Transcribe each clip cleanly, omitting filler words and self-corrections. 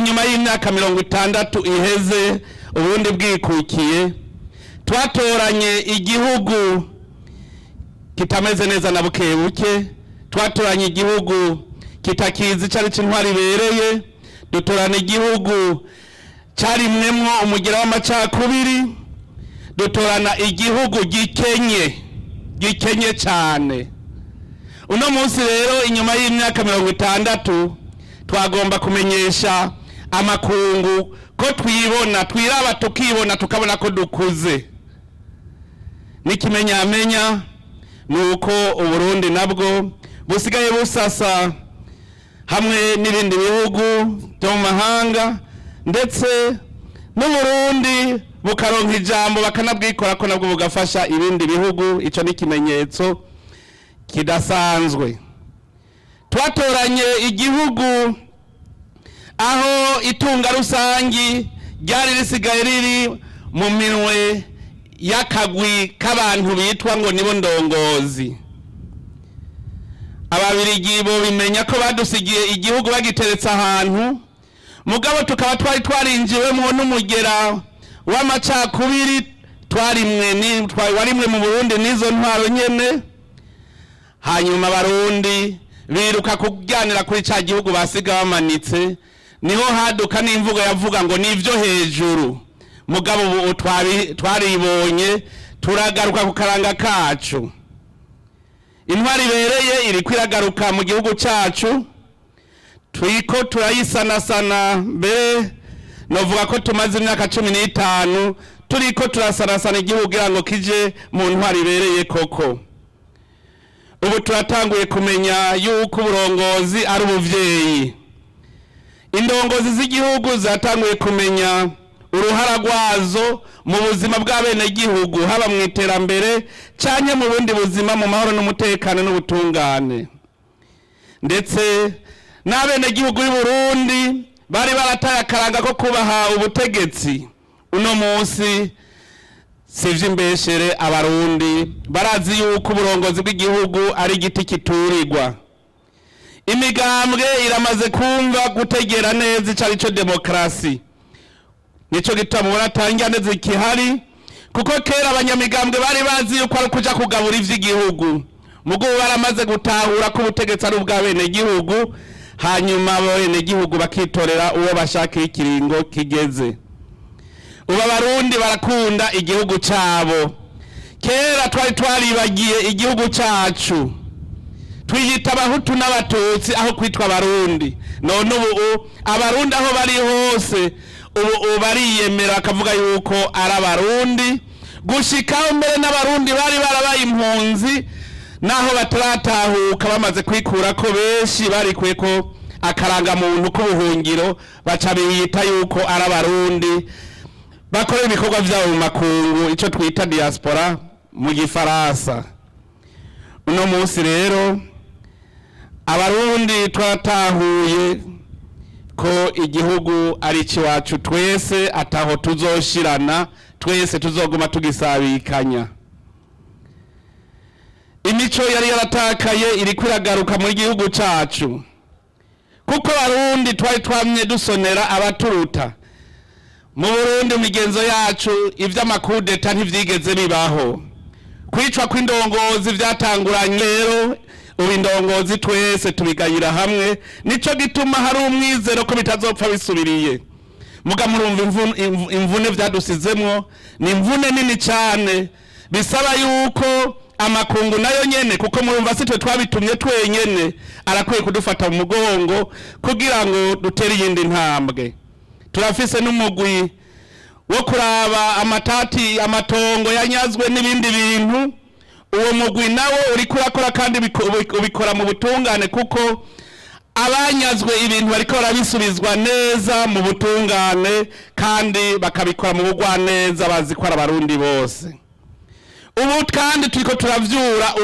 inyuma y'imyaka 60 iheze ubundi bwikukiye twatoranye igihugu kitameze neza na bukebuke, twatoranye igihugu kitakizi cari c'intwari bereye, dutorana igihugu carimwemwo umugira w'amacakubiri, dutorana igihugu gikenye cyane. Uno munsi rero inyuma y'imyaka 60 twagomba kumenyesha amakungu ko twiraba tukibona tukabona ko dukuze. N'ikimenyamenya nuko Uburundi nabwo busigaye busasa hamwe n'ibindi bihugu byo mu mahanga, ndetse n'Uburundi bukaronka ijambo bakanabwikora ko nabwo bugafasha ibindi bihugu. Ico ni ikimenyetso kidasanzwe. Twatoranye igihugu aho itunga rusangi ryari risigaye riri mu minwe y'akagwi k'abantu bitwa ngo nibo ndongozi. Ababirigi bo bimenya ko badusigiye igihugu bagiteretse ahantu, mugabo tukaba twarinjiwemo n'umugera w'amacakubiri warimwe mu Burundi n'izo ntwaro nyene. Hanyuma Abarundi biruka kujyanira kuri ca gihugu basiga bamanitse, niho haduka n'imvugo yavuga ngo nivyo hejuru. Mugabo ubu twaribonye turagaruka ku karanga kacu. Intwari bereye iri kwiragaruka mu gihugu cacu, turiko turayisanasana. Mbere novuga ko tumaze imyaka 15 turiko turasanasana igihugu kugira ngo kije mu ntwari bereye koko. Ubu turatanguye kumenya yuko uburongozi ari ubuvyeyi. Indongozi z'igihugu zatanguye kumenya uruhara rwazo mu buzima bw'abene gihugu, haba mu iterambere canke mu bundi buzima, mu mahoro n'umutekano n'ubutungane. Ndetse n'abene gihugu y'u Burundi bari barataye akaranga ko kubaha ubutegetsi. Uno munsi sivyo imbeshere, Abarundi barazi yuko uburongozi bw'igihugu ari igiti kiturirwa. Imigambwe iramaze kumva gutegera neza icari co demokrasi. Nico gituma muratangane zikihari, kuko kera abanyamigambwe bari bazi yuko ari kuja kugabura ivy'igihugu. Mugo baramaze gutahura ko ubutegetsi ari ubw'abene gihugu, hanyuma abene gihugu bakitorera uwo bashaka ikiringo kigeze. Ubu Abarundi barakunda igihugu cabo. Kera twaribagiye igihugu cacu, twiyita Abahutu n'Abatutsi aho kwitwa Abarundi. None ubu Abarundi aho bari hose ubu bariyemera bakavuga yuko ari Abarundi, gushikaho mbere n'Abarundi bari barabaye impunzi, naho bataratahuka bamaze kwikura ko benshi barikuye ko akaranga muntu k'ubuhungiro, baca biyita yuko ari Abarundi bakora ibikorwa vyabo mu makungu, ico twita diaspora mu Gifaransa. Uno munsi rero Abarundi twatahuye ko igihugu ari ciwacu twese, ataho tuzoshirana, twese tuzoguma tugisabikanya. Imico yari yaratakaye iri kwiragaruka mu gihugu cacu, kuko Abarundi twamye dusonera abaturuta. Mu Burundi imigenzo yacu ivy'amakudeta ntivyigeze bibaho. Kwicwa kw'indongozi vyatanguranye rero, ubu indongozi twese tubigayira hamwe. Nico gituma hari umwizero ko bitazopfa bisubiriye. Muga murumva imvune vyadusizemwo ni imvune nini cyane, bisaba yuko amakungu nayo nyene, kuko murumva sitwe twabitumye twenyene, arakwiye kudufata mu mugongo kugira ngo dutere iyindi ntambwe. Turafise n'umugwi wo kuraba amatati amatongo yanyazwe n'ibindi bintu. Uwo mugwi nawo uri kurakora kandi ubikora mu butungane, kuko abanyazwe ibintu bariko barabisubizwa neza mu butungane, kandi bakabikora mu bugwa neza, bazi ko ari Abarundi bose. Ubu kandi turiko turavyura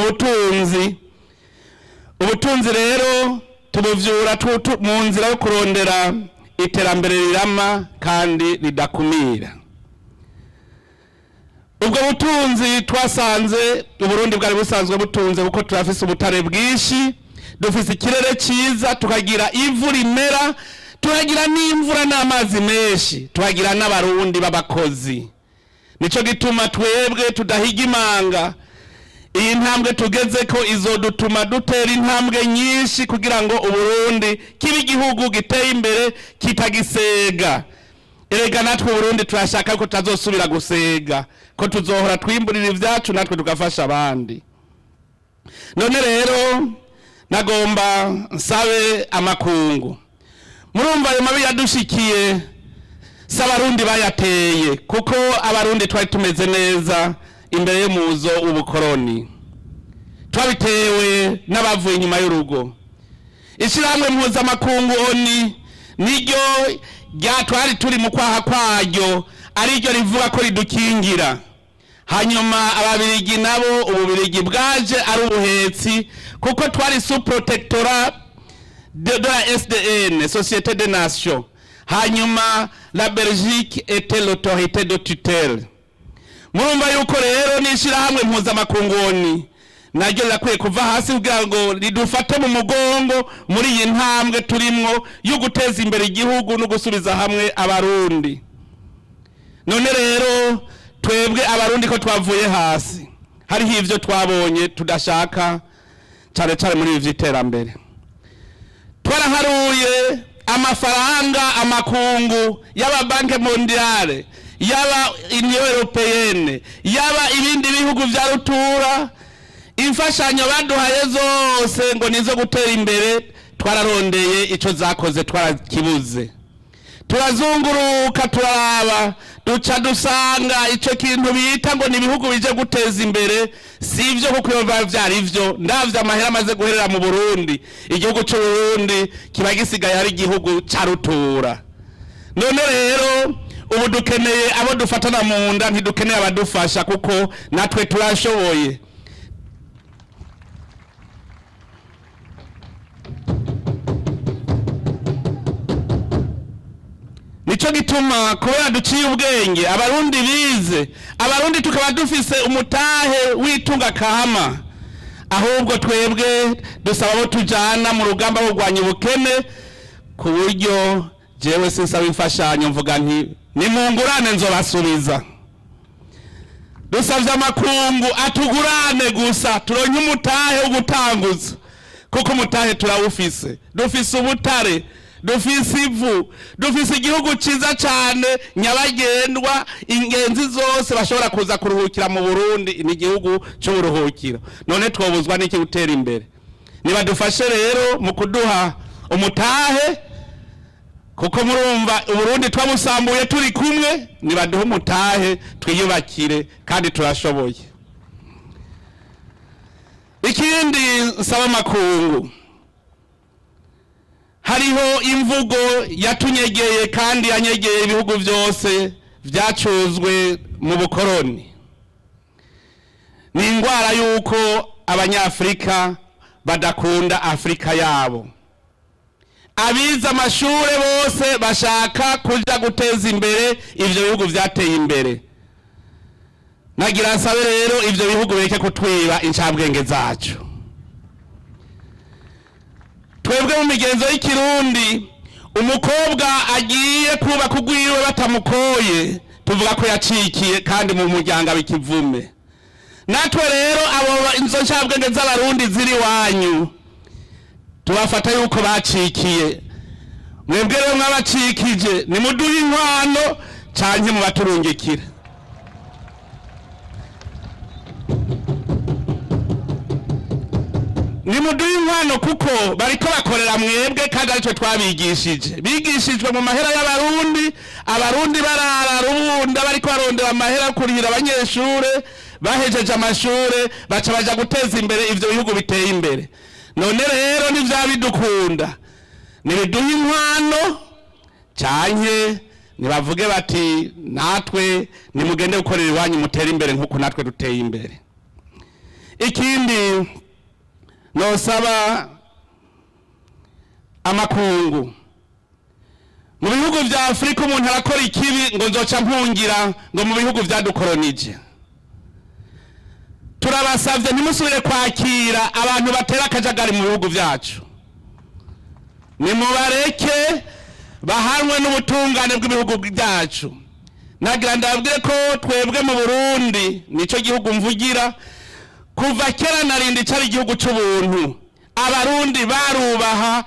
ubutunzi rero tubuvyura mu nzira yo kurondera iterambere rirama kandi ridakumira. Ubwo butunzi twasanze Uburundi bwari busanzwe butunze, kuko turafise ubutare bwinshi, dufise ikirere ciza, tukagira ivu rimera, tuhagira n'imvura n'amazi menshi, tuhagira n'abarundi b'abakozi. Nico gituma twebwe tudahiga imanga. Iyi ntambwe tugeze ko izodutuma dutera intambwe nyinshi kugira ngo Uburundi kibe igihugu giteye imbere kitagisega. Erega natwe Burundi turashaka ko tazosubira gusega, ko tuzohora twimburira ivyacu natwe tugafasha abandi. None rero nagomba nsabe amakungu, murumva ayo mabi yadushikiye s'abarundi bayateye, kuko abarundi twari tumeze neza imbere y'umuzo w'ubukoroni, twabitewe n'abavuye inyuma y'urugo. Ishirahamwe mpuzamakungu ONU niryo twari turi mu kwaha kwaryo, ariryo rivuga ko ridukingira. Hanyuma ababirigi nabo ububirigi bwaje ari ubuhetsi, kuko twari sous protectorat de la SDN, Société des Nations. Hanyuma la Belgique était l'autorité de tutelle. Murumva yuko rero n'ishirahamwe mpuzamakungu ONU naryo rirakwiye kuva hasi kugira ngo ridufate mu mugongo muri iyi ntambwe turimwo yo guteza imbere igihugu no gusubiza hamwe abarundi. None rero twebwe abarundi ko twavuye hasi, hariho ivyo twabonye tudashaka cyane cyane muri ivyo iterambere. Twaraharuye amafaranga amakungu y'aba Banque Mondiale, yaba Union Européenne, yaba ibindi bihugu vya rutura, imfashanyo baduhaye zose ngo nizo gutera imbere, twararondeye ico zakoze twarakibuze. Turazunguruka turaraba, duca dusanga ico kintu bita ngo ni ibihugu bije guteza imbere, sivyo kuko biba vyari ivyo. Ndavye amahera amaze guherera mu Burundi, igihugu c'u Burundi kiba gisigaye ari igihugu ca rutura. None rero ubu dukeneye abo dufatana mu nda, ntidukeneye abadufasha, kuko natwe turashoboye. Nico gituma kubera duciye ubwenge, abarundi bize, abarundi tukaba dufise umutahe witunga kama, ahubwo twebwe dusaba abo tujana mu rugamba rwo kurwanya ubukene, ku buryo jewe sinsaba imfashanyo mvuga nti nimungurane nzobasubiza. Dusavye amakungu atugurane gusa turonke umutahe wo gutanguza, kuko umutahe turawufise. Dufise ubutare, dufise ivu, dufise igihugu ciza cyane nyabagendwa, ingenzi zose bashobora kuza kuruhukira mu Burundi, ni igihugu cy'uburuhukiro. None twobuzwa n'iki gutera imbere? Nibadufashe rero mu kuduha umutahe, kuko murumva Uburundi twabusambuye turi kumwe, nibaduha umutahe twiyubakire kandi turashoboye. Ikindi nsaba amakungu, hariho imvugo yatunyegeye kandi yanyegeye ibihugu byose vyacuzwe mu bukoroni. Ni ingwara yuko abanyafrika badakunda Afrika yabo. Abize amashure bose bashaka kuja guteza imbere ivyo bihugu vyateye imbere. Nagira nsabe rero ivyo bihugu bereke kutwiba incabwenge zacu. Twebwe mu migenzo y'ikirundi, umukobwa agiye kuba kugwiwe batamukoye, tuvuga ko yacikiye kandi mu muryango abikivume. Natwe rero abo inzo ncabwenge z'abarundi ziri wanyu, tubafata yuko bacikiye. Mwebwe rero mwabacikije, nimuduhe inkwano canke mubaturungikira. Nimuduhe inkwano kuko bariko bakorera mwebwe kandi arico twabigishije. Bigishijwe mu mahera y'abarundi, abarundi barara rubunda bariko barondera amahera kurihira abanyeshure, bahejeje amashure baca baja guteza imbere ivyo bihugu biteye imbere. None rero nivyabidukunda, nibiduhe inkwano canke nibavuge bati natwe nimugende gukorera iwanyu mutere imbere nkuko natwe duteye imbere. Ikindi nosaba amakungu, mu bihugu vya Afrika umuntu arakora ikibi ngo nzoca mpungira ngo mu bihugu vyadukoronije. Turabasavye ntimusubire kwakira abantu batera akajagari mu bihugu vyacu. Nimubareke bahanwe n'ubutungane bw'ibihugu byacu. Nagira ndabwire ko twebwe mu Burundi nico gihugu mvugira, kuva kera narindi cari igihugu c'ubuntu. Abarundi barubaha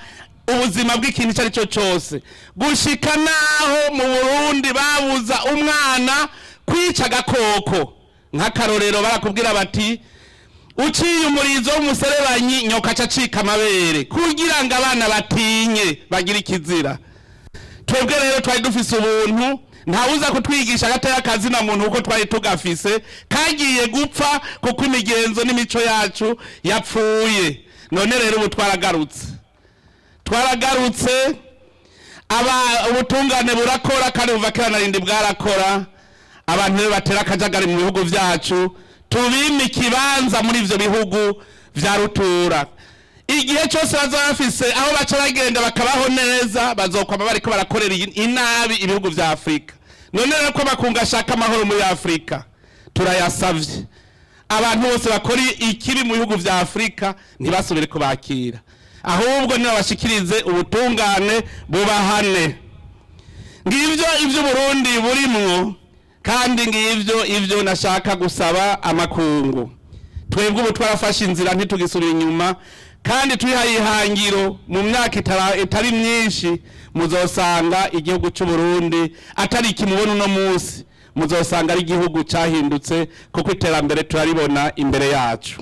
ubuzima bw'ikintu icyo ari cyo cyose, gushika naho mu Burundi babuza umwana kwica agakoko. Nk'akarorero barakubwira bati uciye umurizo w'umuserebanyi nyoka acacika amabere, kugira ngo abana batinye bagira ikizira. Twebwe rero twari dufise ubuntu, ntawuza kutwigisha agataya kazina muntu uko twari tugafise, kagiye gupfa kuko imigenzo n'imico yacu yapfuye. None rero ubu twaragarutse, ubutungane burakora kandi buva kera narindi bwarakora. Abantu rero batera akajagari mu bihugu vyacu, tubime ikibanza muri ivyo bihugu vya rutura. Igihe cyose bazoba bafise aho baca bagenda bakabaho neza, bazokwama bariko barakorera inabi ibihugu vya Afrika. None rero ko bakungashaka amahoro muri Afrika, turayasavye abantu bose bakora ikibi mu bihugu vya Afrika ntibasubire kubakira, ahubwo nibabashikirize ubutungane bubahane. Ngivyo ivyo Burundi burimwo, kandi ngivyo ivyo nashaka gusaba amakungu. Twebwe ubu twarafashe inzira ntitugisubira inyuma, kandi twihaye ihangiro mu myaka itari myinshi muzosanga igihugu cy'u Burundi atari kimubona uno munsi, muzosanga ari igihugu cyahindutse kuko iterambere turaribona imbere yacu.